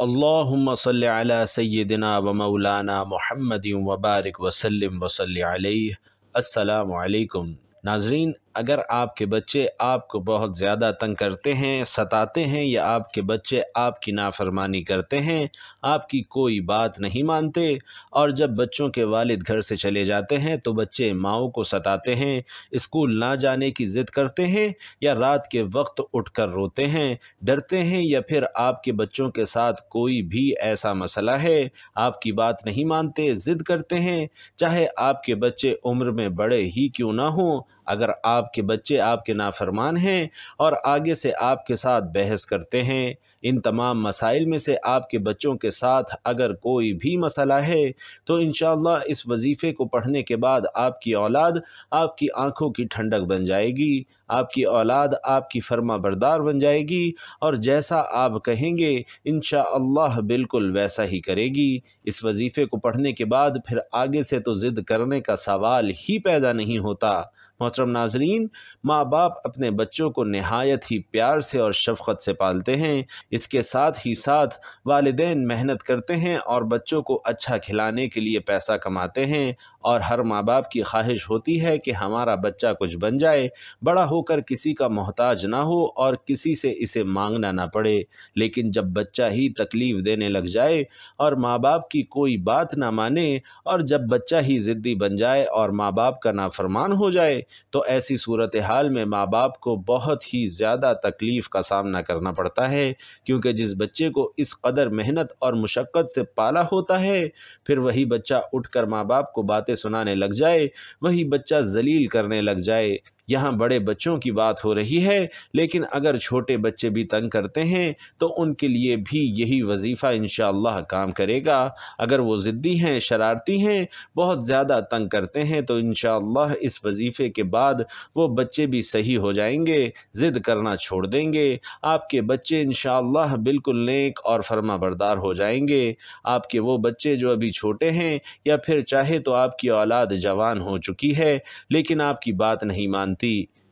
اللہم صلی علی سیدنا و مولانا محمد و بارک وسلم وصلی علیہ۔ السلام علیکم ناظرین، اگر آپ کے بچے آپ کو بہت زیادہ تنگ کرتے ہیں، ستاتے ہیں، یا آپ کے بچے آپ کی نافرمانی کرتے ہیں، آپ کی کوئی بات نہیں مانتے، اور جب بچوں کے والد گھر سے چلے جاتے ہیں تو بچے ماؤں کو ستاتے ہیں، اسکول نہ جانے کی ضد کرتے ہیں، یا رات کے وقت اٹھ کر روتے ہیں، ڈرتے ہیں، یا پھر آپ کے بچوں کے ساتھ کوئی بھی ایسا مسئلہ ہے، آپ کی بات نہیں مانتے، ضد کرتے ہیں، چاہے آپ کے بچے عمر میں بڑے ہی کیوں نہ ہوں، اگر آپ کے بچے آپ کے نافرمان ہیں اور آگے سے آپ کے ساتھ بحث کرتے ہیں، ان تمام مسائل میں سے آپ کے بچوں کے ساتھ اگر کوئی بھی مسئلہ ہے تو انشاءاللہ اس وظیفے کو پڑھنے کے بعد آپ کی اولاد آپ کی آنکھوں کی ٹھنڈک بن جائے گی، آپ کی اولاد آپ کی فرما بردار بن جائے گی، اور جیسا آپ کہیں گے انشاءاللہ بالکل ویسا ہی کرے گی۔ اس وظیفے کو پڑھنے کے بعد پھر آگے سے تو ضد کرنے کا سوال ہی پیدا نہیں ہوتا۔ محترم ناظرین، ماں باپ اپنے بچوں کو نہایت ہی پیار سے اور شفقت سے پالتے ہیں، اس کے ساتھ ہی ساتھ والدین محنت کرتے ہیں اور بچوں کو اچھا کھلانے کے لیے پیسہ کماتے ہیں، اور ہر ماں باپ کی خواہش ہوتی ہے کہ ہمارا بچہ کچھ بن جائے، بڑا ہو کر کسی کا محتاج نہ ہو اور کسی سے اسے مانگنا نہ پڑے۔ لیکن جب بچہ ہی تکلیف دینے لگ جائے اور ماں باپ کی کوئی بات نہ مانے، اور جب بچہ ہی ضدی بن جائے اور ماں باپ کا نافرمان ہو جائے، تو ایسی صورتحال میں ماں باپ کو بہت ہی زیادہ تکلیف کا سامنا کرنا پڑتا ہے، کیونکہ جس بچے کو اس قدر محنت اور مشقت سے پالا ہوتا ہے، پھر وہی بچہ اٹھ کر ماں باپ کو باتیں سنانے لگ جائے، وہی بچہ ذلیل کرنے لگ جائے۔ یہاں بڑے بچوں کی بات ہو رہی ہے، لیکن اگر چھوٹے بچے بھی تنگ کرتے ہیں تو ان کے لیے بھی یہی وظیفہ انشاءاللہ کام کرے گا۔ اگر وہ ضدی ہیں، شرارتی ہیں، بہت زیادہ تنگ کرتے ہیں، تو انشاءاللہ اس وظیفے کے بعد وہ بچے بھی صحیح ہو جائیں گے، ضد کرنا چھوڑ دیں گے، آپ کے بچے انشاءاللہ بالکل نیک اور فرما بردار ہو جائیں گے۔ آپ کے وہ بچے جو ابھی چھوٹے ہیں، یا پھر چاہے تو آپ کی اولاد جوان ہو چکی ہے لیکن آپ کی بات نہیں مانتی،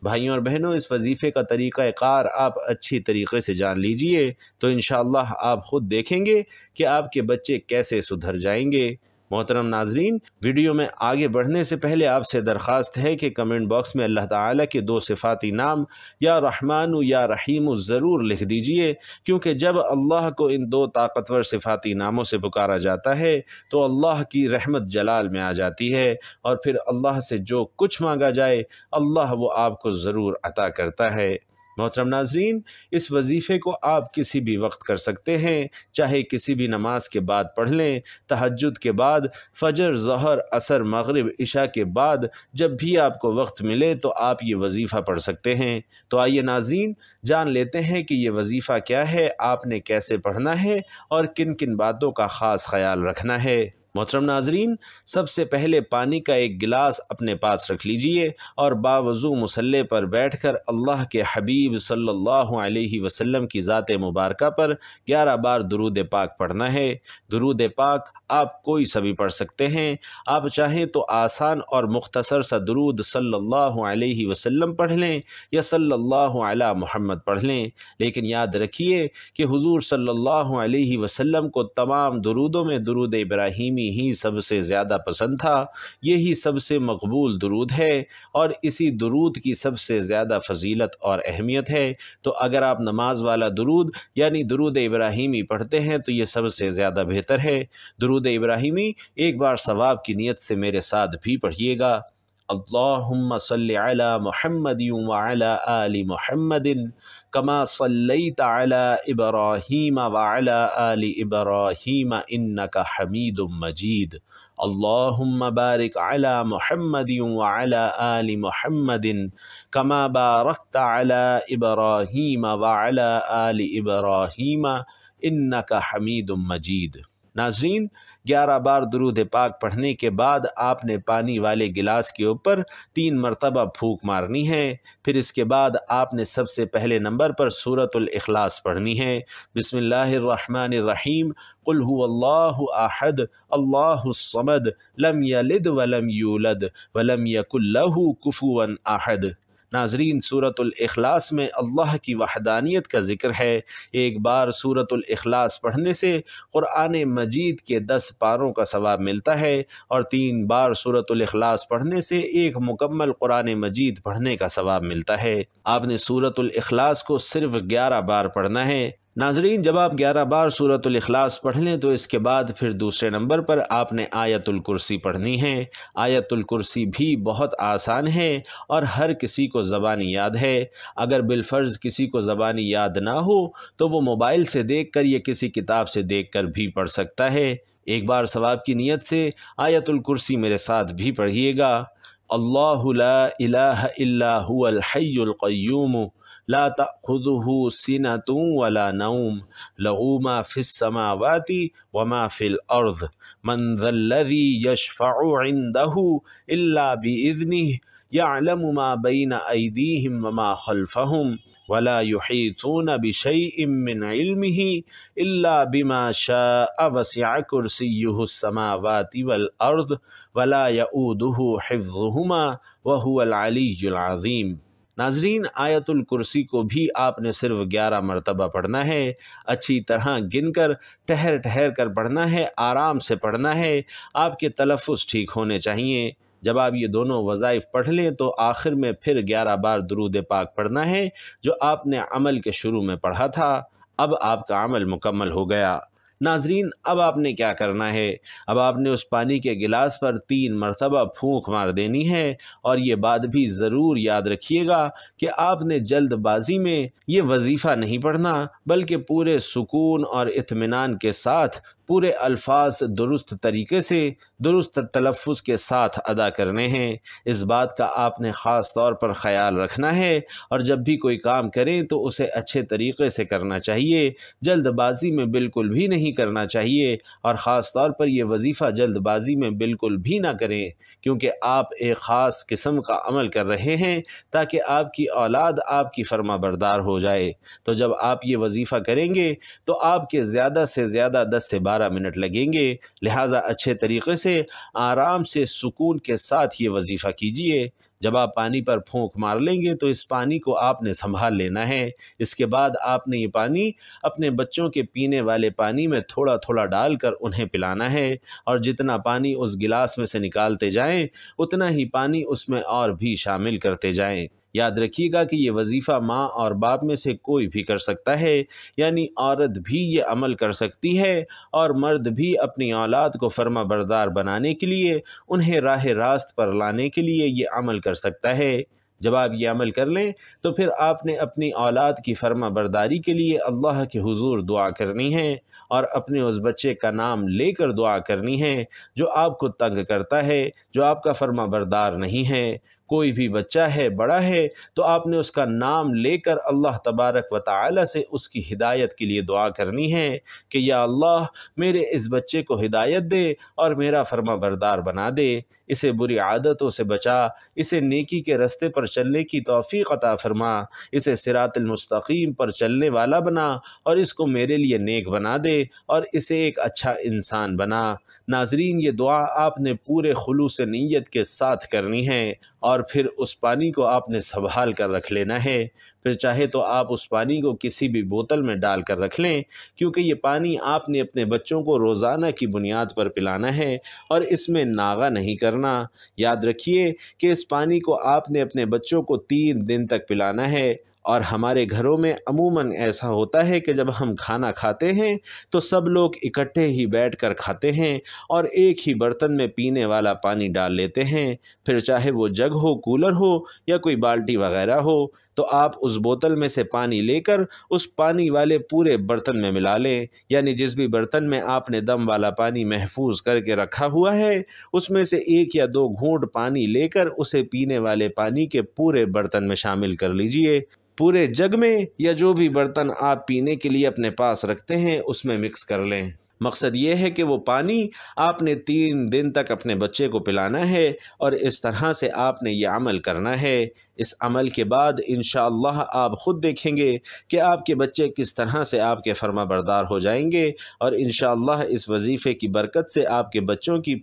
بھائیوں اور بہنوں، اس وظیفے کا طریقہ کار آپ اچھی طریقے سے جان لیجئے تو انشاءاللہ آپ خود دیکھیں گے کہ آپ کے بچے کیسے سدھر جائیں گے۔ محترم ناظرین، ویڈیو میں آگے بڑھنے سے پہلے آپ سے درخواست ہے کہ کمنٹ باکس میں اللہ تعالیٰ کے 2 صفاتی نام یا رحمان یا رحیم ضرور لکھ دیجئے، کیونکہ جب اللہ کو ان 2 طاقتور صفاتی ناموں سے پکارا جاتا ہے تو اللہ کی رحمت جلال میں آ جاتی ہے، اور پھر اللہ سے جو کچھ مانگا جائے اللہ وہ آپ کو ضرور عطا کرتا ہے۔ محترم ناظرین، اس وظیفے کو آپ کسی بھی وقت کر سکتے ہیں، چاہے کسی بھی نماز کے بعد پڑھ لیں، تہجد کے بعد، فجر، ظہر، عصر، مغرب، عشاء کے بعد، جب بھی آپ کو وقت ملے تو آپ یہ وظیفہ پڑھ سکتے ہیں۔ تو آئیے ناظرین، جان لیتے ہیں کہ یہ وظیفہ کیا ہے، آپ نے کیسے پڑھنا ہے، اور کن کن باتوں کا خاص خیال رکھنا ہے۔ محترم ناظرین، سب سے پہلے پانی کا ایک گلاس اپنے پاس رکھ لیجئے اور باوضو مصلی پر بیٹھ کر اللہ کے حبیب صلی اللہ علیہ وسلم کی ذات مبارکہ پر 11 بار درود پاک پڑھنا ہے۔ درود پاک آپ کوئی سا بھی پڑھ سکتے ہیں، آپ چاہیں تو آسان اور مختصر سا درود صلی اللہ علیہ وسلم پڑھ لیں یا صلی اللہ علی محمد پڑھ لیں، لیکن یاد رکھیے کہ حضور صلی اللہ علیہ وسلم کو تمام درودوں میں درود ابراہیمی ہی سب سے زیادہ پسند تھا، یہی سب سے مقبول درود ہے، اور اسی درود کی سب سے زیادہ فضیلت اور اہمیت ہے۔ تو اگر آپ نماز والا درود یعنی درود ابراہیمی پڑھتے ہیں تو یہ سب سے زیادہ بہتر ہے۔ درود ابراہیمی ایک بار ثواب کی نیت سے میرے ساتھ بھی پڑھیے گا۔ اللہم صلی علی محمد وعلی آل محمد کما صلیت علی ابراہیم وعلی آل ابراہیم انک حمید مجید۔ اللہم بارک علی محمد وعلی آل محمد کما بارکت علی ابراہیم وعلی آل ابراہیم انک حمید مجید۔ ناظرین، 11 بار درود پاک پڑھنے کے بعد آپ نے پانی والے گلاس کے اوپر 3 مرتبہ پھونک مارنی ہے۔ پھر اس کے بعد آپ نے سب سے پہلے نمبر پر سورۃ الاخلاص پڑھنی ہے۔ بسم اللہ الرحمن الرحیم، قل هو اللہ احد اللہ الصمد لم یلد ولم یولد ولم یکن لہ کفوا احد۔ ناظرین، سورۃ الاخلاص میں اللہ کی وحدانیت کا ذکر ہے۔ ایک بار سورۃ الاخلاص پڑھنے سے قرآن مجید کے 10 پاروں کا ثواب ملتا ہے، اور 3 بار سورۃ الاخلاص پڑھنے سے ایک مکمل قرآن مجید پڑھنے کا ثواب ملتا ہے۔ آپ نے سورۃ الاخلاص کو صرف 11 بار پڑھنا ہے۔ ناظرین، جب آپ 11 بار سورۃ الاخلاص پڑھ لیں تو اس کے بعد پھر دوسرے نمبر پر آپ نے آیت الکرسی پڑھنی ہے۔ آیت الکرسی بھی بہت آسان ہے اور ہر کسی کو زبانی یاد ہے۔ اگر بالفرض کسی کو زبانی یاد نہ ہو تو وہ موبائل سے دیکھ کر یا کسی کتاب سے دیکھ کر بھی پڑھ سکتا ہے۔ ایک بار ثواب کی نیت سے آیت الکرسی میرے ساتھ بھی پڑھیے گا۔ اللہ لا الہ الا هو الحی القیوم لا تأخذه سنة ولا نوم له ما في السماوات وما في الأرض من ذا الذي يشفع عنده إلا بإذنه يعلم ما بين أيديهم وما خلفهم ولا يحيطون بشيء من علمه إلا بما شاء وسع كرسيه السماوات والأرض ولا يؤوده حفظهما وهو العلي العظيم۔ ناظرین، آیت الکرسی کو بھی آپ نے صرف 11 مرتبہ پڑھنا ہے۔ اچھی طرح گن کر ٹھہر ٹھہر کر پڑھنا ہے، آرام سے پڑھنا ہے، آپ کے تلفظ ٹھیک ہونے چاہیے۔ جب آپ یہ دونوں وظائف پڑھ لیں تو آخر میں پھر 11 بار درود پاک پڑھنا ہے جو آپ نے عمل کے شروع میں پڑھا تھا۔ اب آپ کا عمل مکمل ہو گیا۔ ناظرین، اب آپ نے کیا کرنا ہے؟ اب آپ نے اس پانی کے گلاس پر 3 مرتبہ پھونک مار دینی ہے، اور یہ بات بھی ضرور یاد رکھیے گا کہ آپ نے جلد بازی میں یہ وظیفہ نہیں پڑھنا، بلکہ پورے سکون اور اطمینان کے ساتھ پورے الفاظ درست طریقے سے درست تلفظ کے ساتھ ادا کرنے ہیں۔ اس بات کا آپ نے خاص طور پر خیال رکھنا ہے، اور جب بھی کوئی کام کریں تو اسے اچھے طریقے سے کرنا چاہیے، جلد بازی میں بالکل بھی نہیں کرنا چاہیے، اور خاص طور پر یہ وظیفہ جلد بازی میں بالکل بھی نہ کریں، کیونکہ آپ ایک خاص قسم کا عمل کر رہے ہیں تاکہ آپ کی اولاد آپ کی فرما بردار ہو جائے۔ تو جب آپ یہ وظیفہ کریں گے تو آپ کے زیادہ سے زیادہ 10 سے 12 منٹ لگیں گے، لہٰذا اچھے طریقے سے آرام سے سکون کے ساتھ یہ وظیفہ کیجیے۔ جب آپ پانی پر پھونک مار لیں گے تو اس پانی کو آپ نے سنبھال لینا ہے۔ اس کے بعد آپ نے یہ پانی اپنے بچوں کے پینے والے پانی میں تھوڑا تھوڑا ڈال کر انہیں پلانا ہے، اور جتنا پانی اس گلاس میں سے نکالتے جائیں اتنا ہی پانی اس میں اور بھی شامل کرتے جائیں۔ یاد رکھیے گا کہ یہ وظیفہ ماں اور باپ میں سے کوئی بھی کر سکتا ہے، یعنی عورت بھی یہ عمل کر سکتی ہے، اور مرد بھی اپنی اولاد کو فرما بردار بنانے کے لیے، انہیں راہ راست پر لانے کے لیے یہ عمل کر سکتا ہے۔ جب آپ یہ عمل کر لیں تو پھر آپ نے اپنی اولاد کی فرما برداری کے لیے اللہ کے حضور دعا کرنی ہے، اور اپنے اس بچے کا نام لے کر دعا کرنی ہے جو آپ کو تنگ کرتا ہے، جو آپ کا فرما بردار نہیں ہے۔ کوئی بھی بچہ ہے، بڑا ہے، تو آپ نے اس کا نام لے کر اللہ تبارک و تعالی سے اس کی ہدایت کے لیے دعا کرنی ہے کہ یا اللہ میرے اس بچے کو ہدایت دے اور میرا فرما بردار بنا دے، اسے بری عادتوں سے بچا، اسے نیکی کے رستے پر چلنے کی توفیق عطا فرما، اسے صراط المستقیم پر چلنے والا بنا، اور اس کو میرے لیے نیک بنا دے، اور اسے ایک اچھا انسان بنا۔ ناظرین، یہ دعا آپ نے پورے خلوص نیت کے ساتھ کرنی ہے، اور پھر اس پانی کو آپ نے سنبھال کر رکھ لینا ہے۔ پھر چاہے تو آپ اس پانی کو کسی بھی بوتل میں ڈال کر رکھ لیں، کیونکہ یہ پانی آپ نے اپنے بچوں کو روزانہ کی بنیاد پر پلانا ہے، اور اس میں ناغہ نہیں کرنا۔ یاد رکھیے کہ اس پانی کو آپ نے اپنے بچوں کو 3 دن تک پلانا ہے، اور ہمارے گھروں میں عموماً ایسا ہوتا ہے کہ جب ہم کھانا کھاتے ہیں تو سب لوگ اکٹھے ہی بیٹھ کر کھاتے ہیں اور ایک ہی برتن میں پینے والا پانی ڈال لیتے ہیں، پھر چاہے وہ جگ ہو، کولر ہو یا کوئی بالٹی وغیرہ ہو، تو آپ اس بوتل میں سے پانی لے کر اس پانی والے پورے برتن میں ملا لیں، یعنی جس بھی برتن میں آپ نے دم والا پانی محفوظ کر کے رکھا ہوا ہے اس میں سے 1 یا 2 گھونٹ پانی لے کر اسے پینے والے پانی کے پورے برتن میں شامل کر لیجئے۔ پورے جگ میں یا جو بھی برتن آپ پینے کے لیے اپنے پاس رکھتے ہیں اس میں مکس کر لیں۔ مقصد یہ ہے کہ وہ پانی آپ نے 3 دن تک اپنے بچے کو پلانا ہے، اور اس طرح سے آپ نے یہ عمل کرنا ہے۔ اس عمل کے بعد انشاءاللہ آپ خود دیکھیں گے کہ آپ کے بچے کس طرح سے آپ کے فرما بردار ہو جائیں گے، اور انشاءاللہ اس وظیفے کی برکت سے آپ کے بچوں کی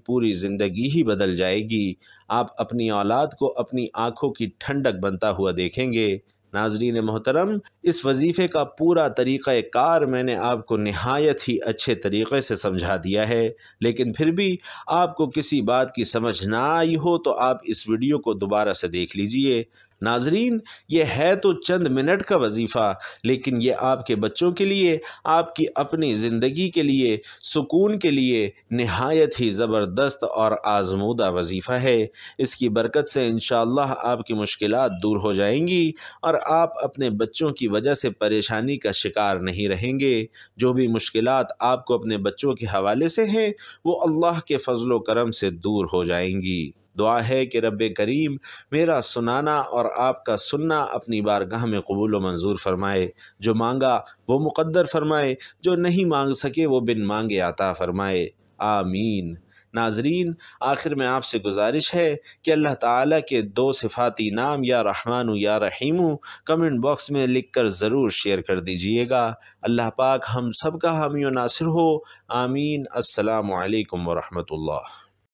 پوری زندگی ہی بدل جائے گی۔ آپ اپنی اولاد کو اپنی آنکھوں کی ٹھنڈک بنتا ہوا دیکھیں گے۔ ناظرین محترم، اس وظیفے کا پورا طریقہ کار میں نے آپ کو نہایت ہی اچھے طریقے سے سمجھا دیا ہے، لیکن پھر بھی آپ کو کسی بات کی سمجھ نہ آئی ہو تو آپ اس ویڈیو کو دوبارہ سے دیکھ لیجئے۔ ناظرین، یہ ہے تو چند منٹ کا وظیفہ، لیکن یہ آپ کے بچوں کے لیے، آپ کی اپنی زندگی کے لیے، سکون کے لیے نہایت ہی زبردست اور آزمودہ وظیفہ ہے۔ اس کی برکت سے انشاءاللہ آپ کی مشکلات دور ہو جائیں گی، اور آپ اپنے بچوں کی وجہ سے پریشانی کا شکار نہیں رہیں گے۔ جو بھی مشکلات آپ کو اپنے بچوں کے حوالے سے ہیں، وہ اللہ کے فضل و کرم سے دور ہو جائیں گی۔ دعا ہے کہ رب کریم میرا سنانا اور آپ کا سننا اپنی بارگاہ میں قبول و منظور فرمائے۔ جو مانگا وہ مقدر فرمائے، جو نہیں مانگ سکے وہ بن مانگے عطا فرمائے، آمین۔ ناظرین، آخر میں آپ سے گزارش ہے کہ اللہ تعالیٰ کے 2 صفاتی نام یا رحمان یا رحیم کمنٹ باکس میں لکھ کر ضرور شیئر کر دیجئے گا۔ اللہ پاک ہم سب کا حامی و ناصر ہو، آمین۔ السلام علیکم ورحمۃ اللہ۔